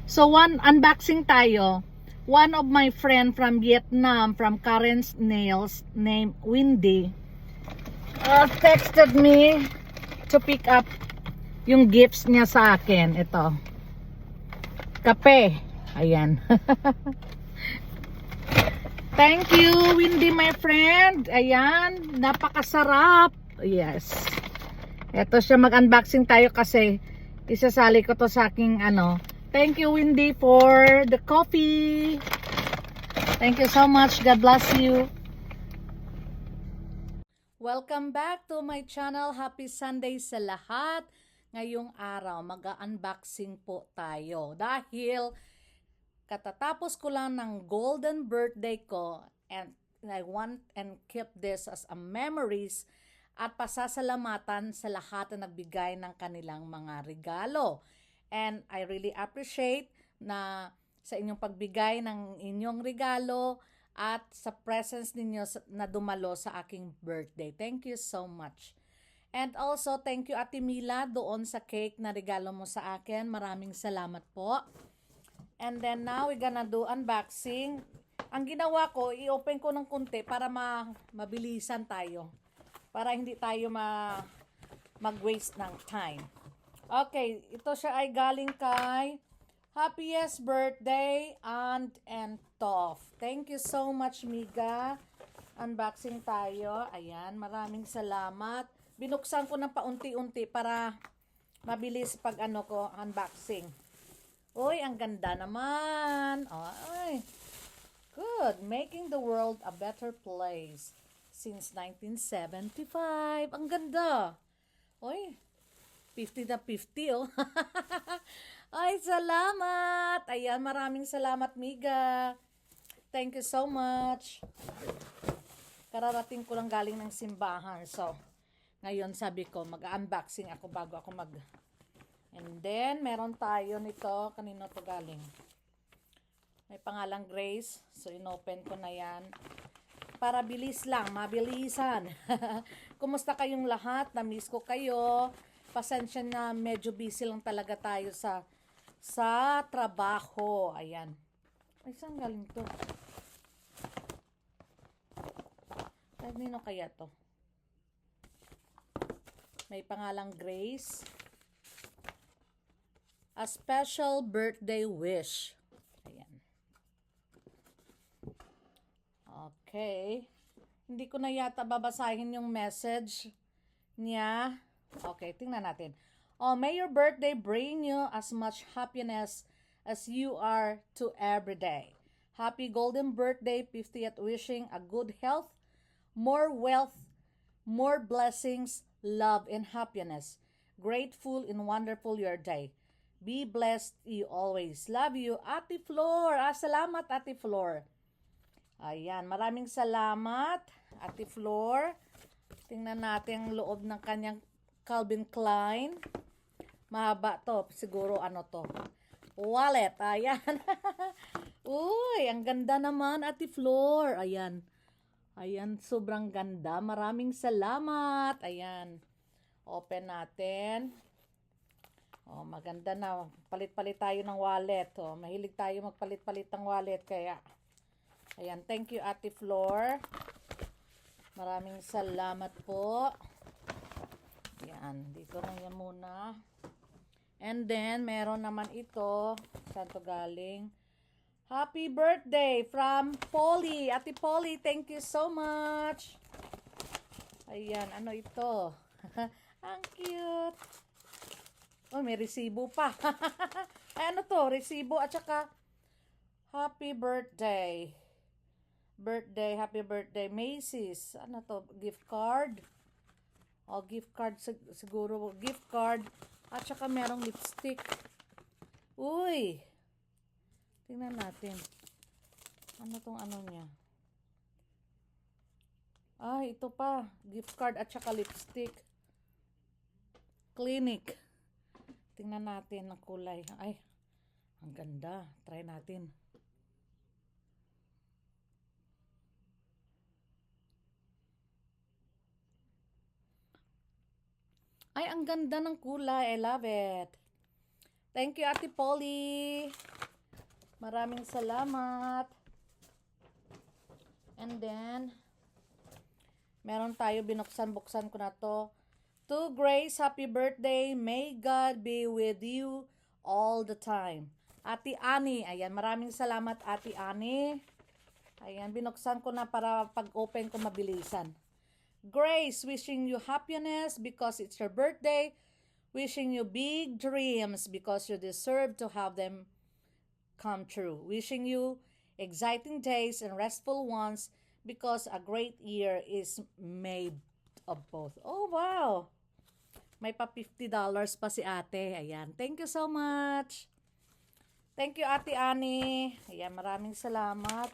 So one unboxing tayo. One of my friend from Vietnam, from Karen's Nails, named Windy, texted me to pick up yung gifts niya sa akin. Ito. Kape. Ayan. Thank you, Windy, my friend. Ayan. Napakasarap. Yes. Ito siya, mag-unboxing tayo kasi isasali ko to sa aking ano. Thank you, Windy, for the coffee. Thank you so much. God bless you. Welcome back to my channel. Happy Sunday sa lahat. Ngayong araw, mag-unboxing po tayo. Dahil katatapos ko lang ng golden birthday ko and I want and keep this as a memories at pasasalamatan sa lahat na nagbigay ng kanilang mga regalo. And I really appreciate na sa inyong pagbigay ng inyong regalo at sa presence ninyo na dumalo sa aking birthday. Thank you so much. And also, thank you Ate Mila doon sa cake na regalo mo sa akin. Maraming salamat po. And then now, we're gonna do unboxing. Ang ginawa ko, i-open ko ng konti para mabilisan tayo. Para hindi tayo mag-waste ng time. Okay, ito siya ay galing kay Happiest Birthday, Aunt and Toff. Thank you so much, Miga. Unboxing tayo. Ayan, maraming salamat. Binuksan ko ng paunti-unti para mabilis pag unboxing. Uy, ang ganda naman. Ay, good. Making the world a better place since 1975. Ang ganda. Uy, 50 na 50, oh. Ay, salamat. Ayan, maraming salamat, Miga. Thank you so much. Kararating ko lang galing ng simbahan. So, ngayon sabi ko, mag-unboxing ako bago ako And then, meron tayo nito. Kanino to galing? May pangalang Grace. So, inopen ko na yan. Para bilis lang, mabilisan. Kumusta kayong lahat? Na-miss ko kayo. Pasensya na, medyo busy lang talaga tayo sa trabaho. Ayan. Ay, saan galing to? Kanino kaya to? May pangalang Grace. A special birthday wish. Ayan. Okay. Hindi ko na yata babasahin yung message niya. Okay, tingnan natin. Oh, may your birthday bring you as much happiness as you are to every day. Happy golden birthday, 50th, wishing a good health, more wealth, more blessings, love, and happiness. Grateful and wonderful your day. Be blessed you always. Love you, Ate Flor. Salamat, Ate Flor. Ayan, maraming salamat, Ate Flor. Tingnan natin ang loob ng kanyang Calvin Klein. Mahaba to. Siguro to. Wallet. Ayan. Uy, ang ganda naman, Ate Flor. Ayan. Ayan, sobrang ganda. Maraming salamat. Ayan. Open natin. Oh, maganda na. Palit-palit tayo ng wallet. Oh, mahilig tayo magpalit-palit ng wallet. Kaya, ayan. Thank you, Ate Flor. Maraming salamat po. Yan, dito na yan muna. And then, meron naman ito. Saan to galing? Happy birthday from Polly. Ate Polly, thank you so much. Ayan, ano ito? Ang cute. Oh, may resibo pa. Ay, ano to? Resibo at saka happy birthday. Happy birthday, Macy's. Ano to? Gift card. O, gift card siguro. Gift card. At saka merong lipstick. Uy! Tingnan natin. Ano tong niya? Ah, ito pa. Gift card at saka lipstick. Clinique. Tingnan natin ang kulay. Ay, ang ganda. Try natin. Ay, ang ganda ng kulay. I love it. Thank you, Ate Polly. Maraming salamat. And then, meron tayo, buksan ko na to. To Grace, happy birthday. May God be with you all the time. Ate Ani, ayan, maraming salamat, Ate Ani. Ayan, binuksan ko na para pag-open ko mabilisan. Grace, wishing you happiness because it's your birthday. Wishing you big dreams because you deserve to have them come true. Wishing you exciting days and restful ones because a great year is made of both. Oh, wow! May pa $50 pa si ate. Ayan. Thank you so much. Thank you, Ate Ani. Ayan, maraming salamat.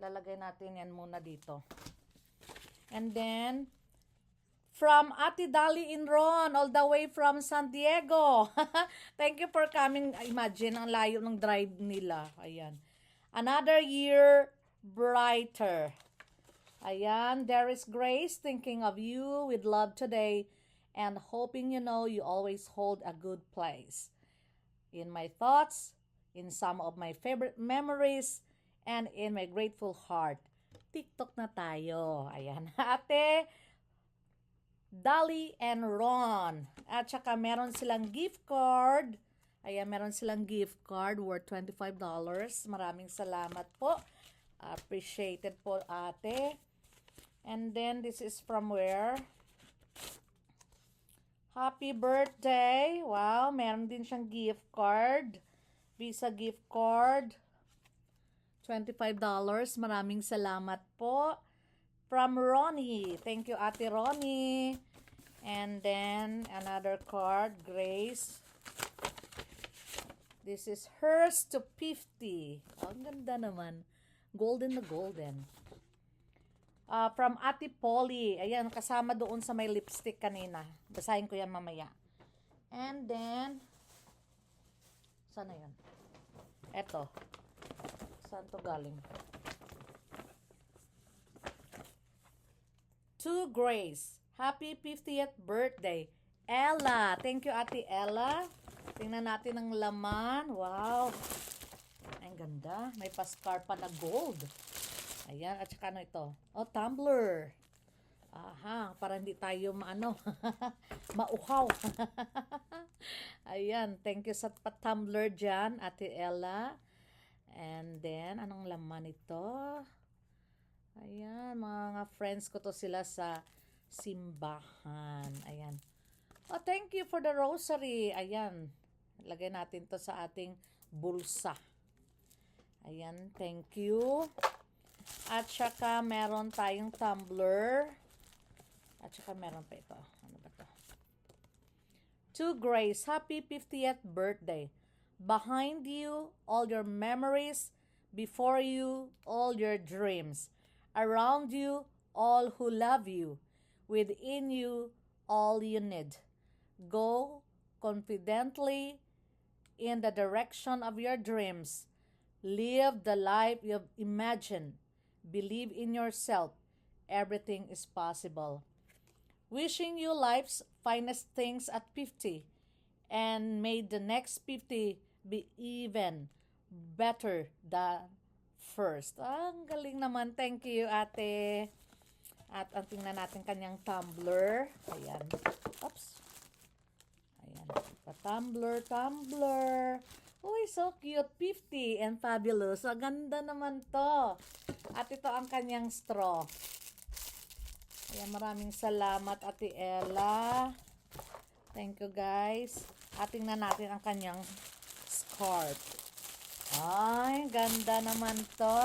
Lalagay natin yan muna dito. And then, from Ate Dali in Ron, all the way from San Diego. Thank you for coming. Imagine, ang layo ng drive nila. Ayan. Another year brighter. Ayan, there is Grace thinking of you with love today and hoping you know you always hold a good place in my thoughts, in some of my favorite memories, and in my grateful heart. TikTok na tayo. Ayan, Ate Dali and Ron. At saka meron silang gift card. Ayan, meron silang gift card worth $25. Maraming salamat po. Appreciated po, ate. And then, this is from where? Happy birthday. Wow, meron din siyang gift card. Visa gift card. $25. Maraming salamat po. From Ronnie. Thank you, Ate Ronnie. And then, another card, Grace. This is hers to 50. Oh, ang ganda naman. Golden na golden. From Ate Polly. Ayan, kasama doon sa may lipstick kanina. Basahin ko yan mamaya. And then, saan na yan? Eto. Saan to galing? To Grace. Happy 50th birthday. Ella. Thank you, Ate Ella. Tingnan natin ang laman. Wow. Ang ganda. May pa-scar pa na gold. Ayan. At saka ano ito? Oh, tumbler. Aha. Para hindi tayo mauhaw. Ayan. Thank you sa pa-tumbler dyan, Ate Ella. And then, anong laman ito? Ayan, mga friends ko to sila sa simbahan. Ayan. Oh, thank you for the rosary. Ayan. Lagay natin to sa ating bulsa. Ayan, thank you. At saka meron tayong tumbler. At saka meron pa ito. Ano ba to? To Grace, happy 50th birthday. Behind you, all your memories. Before you, all your dreams. Around you, all who love you. Within you, all you need. Go confidently in the direction of your dreams. Live the life you've imagined. Believe in yourself. Everything is possible. Wishing you life's finest things at 50. And may the next 50 be even better than first. Ang galing naman. Thank you, ate. At ang tingnan natin kanyang tumbler. Ayan. Oops. Ayan. Tumbler. Uy, so cute. 50 and fabulous. Ang ganda naman to. At ito ang kanyang straw. Ayan, maraming salamat, Ate Ella. Thank you, guys. At tingnan natin ang kanyang scarf. Ay, ganda naman to.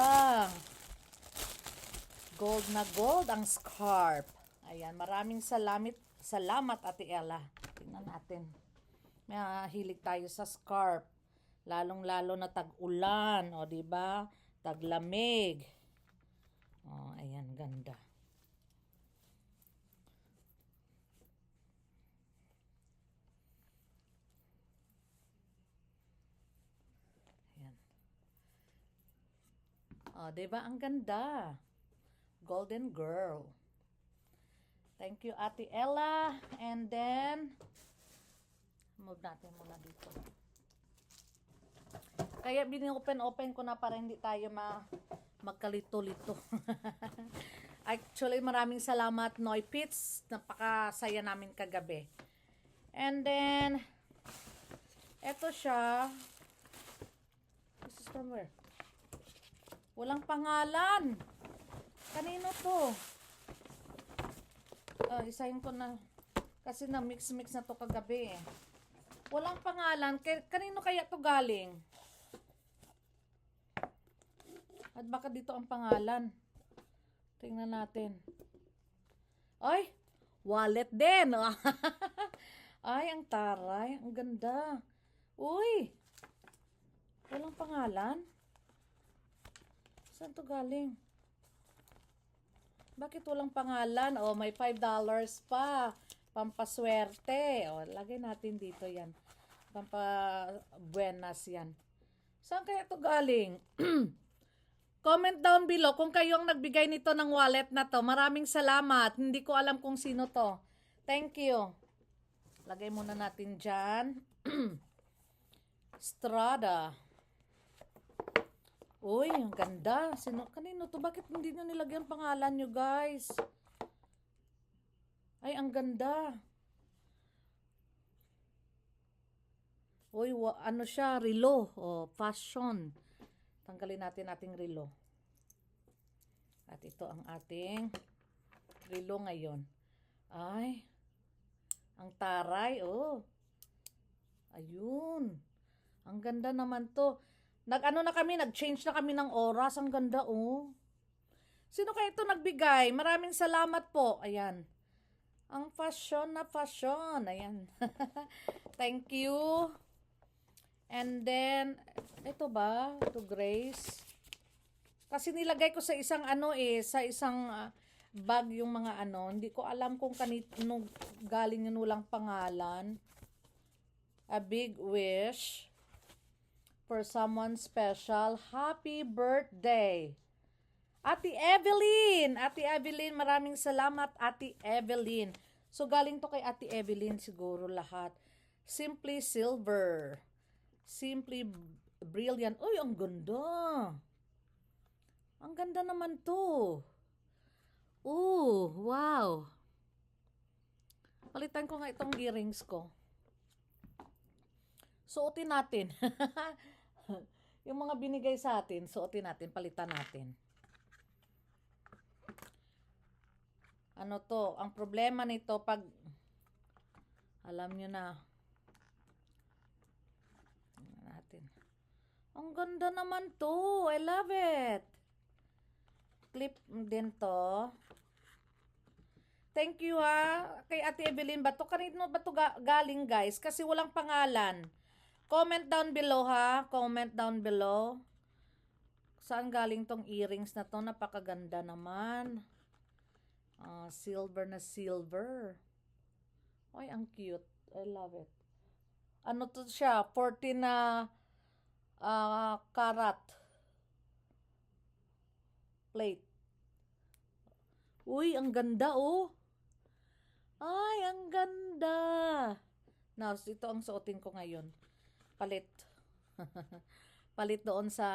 Gold na gold ang scarf. Ayan, maraming salamat, Ate Ella. Tingnan natin. May hilig tayo sa scarf. Lalong-lalo na tag-ulan, o diba? Taglamig. Oh, ayan, ganda. Oh, diba? Ang ganda. Golden girl. Thank you, Ate Ella. And then, move natin muna dito. Kaya bini-open ko na para hindi tayo magkalito-lito. Actually, maraming salamat, Noy Pits. Napakasaya namin kagabi. And then, eto siya. This is from where? Walang pangalan. Kanino to? Isahin ko na. Kasi na-mix-mix na to kagabi eh. Walang pangalan. Kanino kaya to galing? At baka dito ang pangalan. Tingnan natin. Ay! Wallet din! Ay, ang taray. Ang ganda. Uy! Walang pangalan? Saan to galing? Bakit walang pangalan? Oh, may $5 pa. Pampaswerte. Oh, lagay natin dito yan. Pampabuenas yan. Saan kaya to galing? Comment down below kung kayo ang nagbigay nito ng wallet na to. Maraming salamat. Hindi ko alam kung sino to. Thank you. Lagay muna natin dyan. Strada. Uy, ang ganda. Kanino to? Bakit hindi nyo nilagyan pangalan nyo, guys? Ay, ang ganda. Uy, ano siya? Relo. Oh, fashion. Tanggalin natin ating relo. At ito ang ating relo ngayon. Ay, ang taray. Oh. Ayun. Ang ganda naman to. Nag-change na kami ng oras. Ang ganda, oh. Sino kaya ito nagbigay? Maraming salamat po. Ayan. Ang fashion na fashion. Ayan. Thank you. And then, ito ba? Ito, Grace. Kasi nilagay ko sa isang sa isang bag yung mga hindi ko alam kung kanino galing yun, walang pangalan. A big wish for someone special. Happy birthday! Ate Evelyn! Ate Evelyn, maraming salamat, Ate Evelyn. So, galing to kay Ate Evelyn siguro lahat. Simply Silver. Simply Brilliant. Uy, ang ganda. Ang ganda naman to. Ooh, wow. Palitan ko nga itong earrings ko. Suotin natin. Yung mga binigay sa atin, suotin natin, palitan natin. Ano to? Ang problema nito pag alam nyo na. Ang ganda naman to. I love it. Clip din to. Thank you kay Ate Evelyn. Kanino ba to galing, guys? Kasi walang pangalan. Comment down below Comment down below. Saan galing tong earrings na to? Napakaganda naman. Silver na silver. Ay, ang cute. I love it. Ano to siya? 14 na karat plate. Uy, ang ganda, oh. Ay, ang ganda. Now, ito ang suotin ko ngayon. Palit. Palit doon sa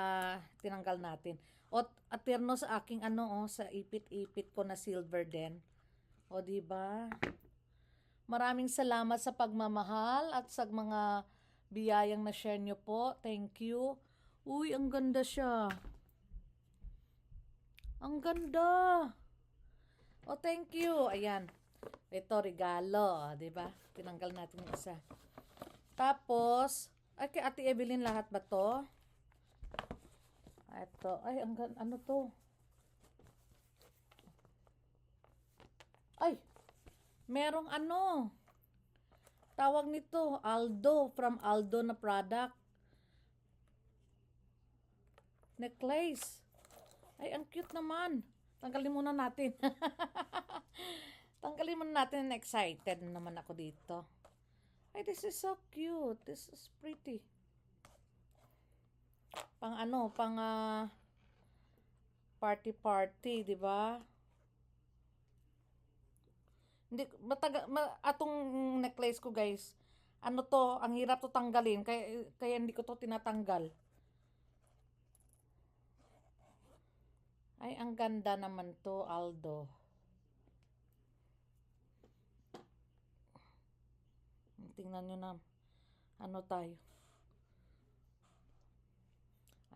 tinanggal natin. At terno sa aking sa ipit-ipit ko na silver din. O, diba? Maraming salamat sa pagmamahal at sa mga biyayang na-share nyo po. Thank you. Uy, ang ganda siya. Ang ganda. Oh, thank you. Ayan. Ito, regalo. Diba? Tinanggal natin yung isa. Tapos, kay Ate Evelyn lahat ba to? Ito. Ay, ano to? Ay, merong tawag nito, Aldo, from Aldo na product. Necklace. Ay, ang cute naman. Tanggalin muna natin. Tanggalin muna natin. Excited naman ako dito. Ay, this is so cute. This is pretty. Pang party, di ba? Hindi, atong necklace ko, guys. Ang hirap to tanggalin, kaya hindi ko to tinatanggal. Ay, ang ganda naman to, Aldo. Tingnan nyo na. Ano tayo?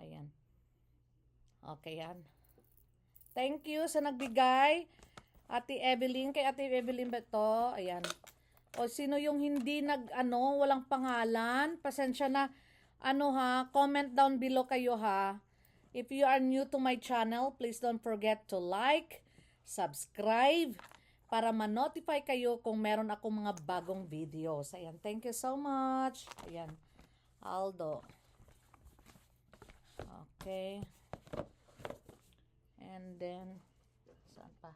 Ayan. Okay, yan. Thank you sa nagbigay. Ate Evelyn. Kay Ate Evelyn ba to? Ayan. O sino yung hindi walang pangalan? Pasensya na. Comment down below kayo ha. If you are new to my channel, please don't forget to like, subscribe, para ma-notify kayo kung meron akong mga bagong videos. Ayan, thank you so much. Ayan, Aldo. Okay. And then, saan pa?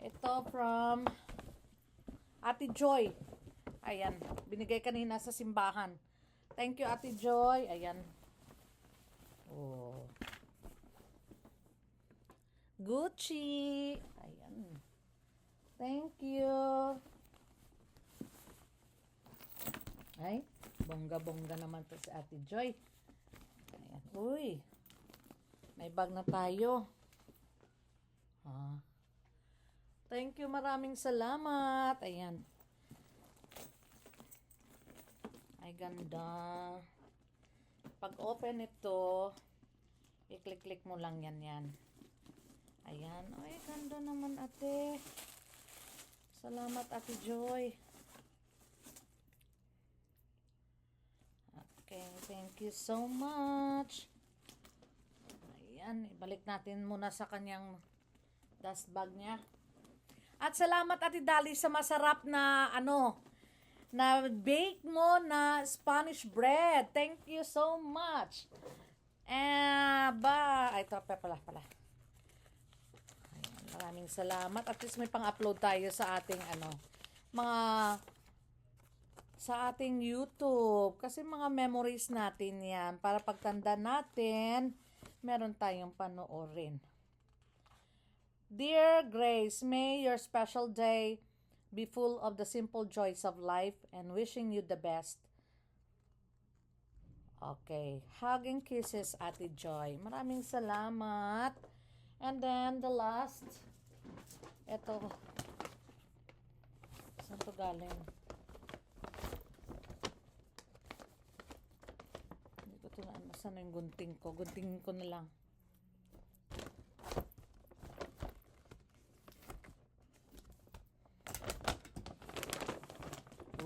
Ito from Ate Joy. Ayan, binigay kanina sa simbahan. Thank you, Ate Joy. Ayan. Oh. Gucci. Ayan. Thank you. Ay, bongga-bongga naman to si Ate Joy. Ayan. Uy. May bag na tayo. Thank you, maraming salamat. Ayan. Ay, ganda. Pag open ito, i-click-click mo lang yan. Ayan. Ay, ganda naman, ate. Salamat, Ate Joy. Okay, thank you so much. Ayan, ibalik natin muna sa kanyang dust bag niya. At salamat, Ate Dali, sa masarap na na bake mo na Spanish bread. Thank you so much. Ito pala. Ayan, maraming salamat. At least may pang-upload tayo sa ating sa ating YouTube. Kasi mga memories natin yan. Para pagtanda natin, meron tayong panoorin. Dear Grace, may your special day be full of the simple joys of life and wishing you the best. Okay. Hugging kisses, Ate Joy. Maraming salamat. And then, the last. Ito. Saan to galing? Hindi ko ito na. Saan yung gunting ko? Guntingin ko na lang.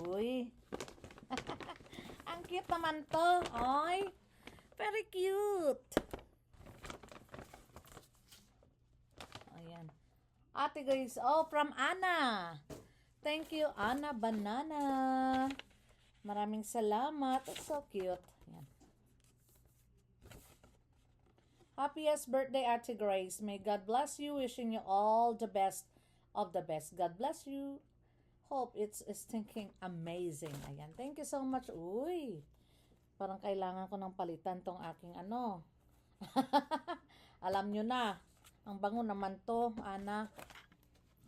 Uy. Ang cute naman to. Ay. Very cute. Ayan. Ate guys. Oh, from Anna. Thank you, Anna Banana. Maraming salamat. It's so cute. Ayan. Happiest birthday, Ate Grace. May God bless you. Wishing you all the best of the best. God bless you. Hope it's thinking amazing. Ayan. Thank you so much. Uy. Parang kailangan ko ng palitan tong aking Alam nyo na. Ang bango naman to, Ana.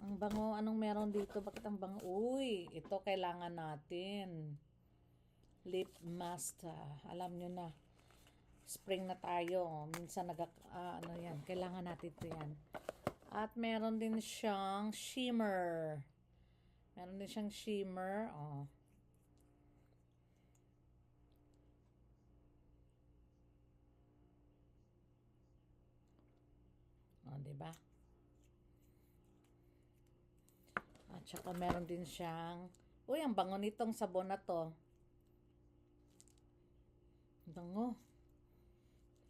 Ang bango. Anong meron dito? Bakit ang bango? Uy. Ito kailangan natin. Lip mask. Alam nyo na. Spring na tayo. Minsan yan. Kailangan natin ito yan. At meron din siyang shimmer. Oh. Oh, diba? At saka meron din siyang, uy, ang bango nitong sabon na to. Bango.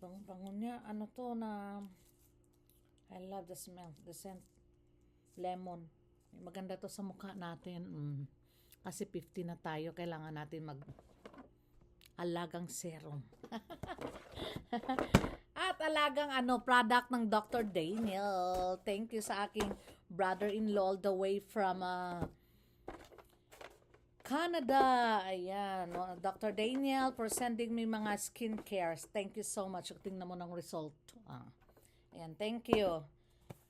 Bango niya. Ano to na, I love the smell. The scent. Lemon. Maganda to sa mukha natin. Kasi 50 na tayo. Kailangan natin alagang serum. At alagang product ng Dr. Daniel. Thank you sa aking brother-in-law all the way from Canada. Ayan. Dr. Daniel for sending me mga skincares. Thank you so much. Tingnan mo ng result. Ayan. Thank you.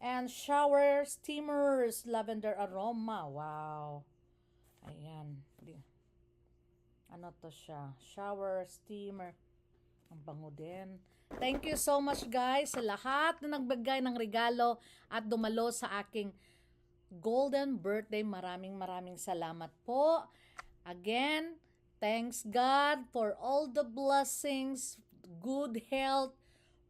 And shower steamers, lavender aroma. Wow. Ayan. Ano to siya? Shower steamer. Ang bango din. Thank you so much guys sa lahat na nagbigay ng regalo at dumalo sa aking golden birthday. Maraming salamat po. Again, thanks God for all the blessings, good health,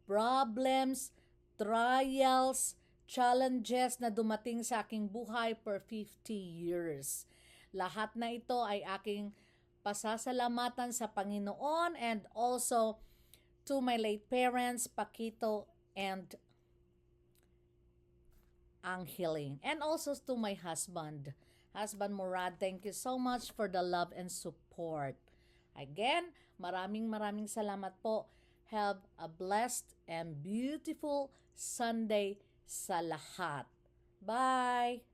problems, trials, challenges na dumating sa aking buhay for 50 years. Lahat na ito ay aking pasasalamatan sa Panginoon and also to my late parents, Paquito and Angeline. And also to my husband, Murad. Thank you so much for the love and support. Again, maraming salamat po. Have a blessed and beautiful Sunday sa lahat. Bye!